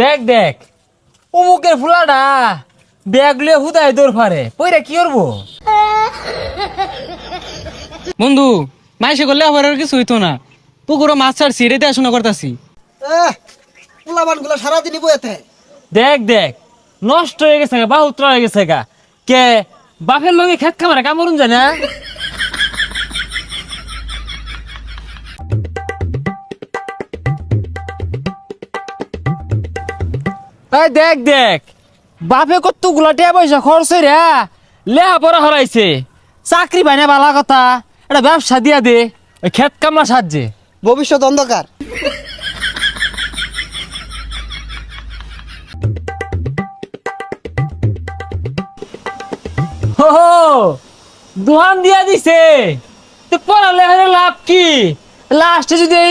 দেখ দেখ অমুকের ফুলাটা ব্যাগ লিয়ে হুদায় দৌড় ফারে পইরা কি করবো? বন্ধু মাইসে করলে আবার আর কিছু হইতো না। পুকুরো মাছ ছাড়ছি, রেতে দেখাশোনা করতেছি। পোলাবান গুলো সারাদিনই বইতে। দেখ দেখ নষ্ট হয়ে গেছে গা, বাহুত্র হয়ে গেছে গা। কে বাপের লগে খেত খামারে কামড়ুন যায় না? এই দেখ দেখ বাপে কতগুলা টিয়া পয়সা খরচ রে লেহা পড়া হরাইছে, চাকরি পাই না বালা কথা, এটা ব্যবসা দিয়া দে ওই খেত কামলা সাহায্যে। ভবিষ্যৎ অন্ধকার। হো দোহান দিয়া দিছে, তো পড়ালে লাভ কি? লাস্টে যদি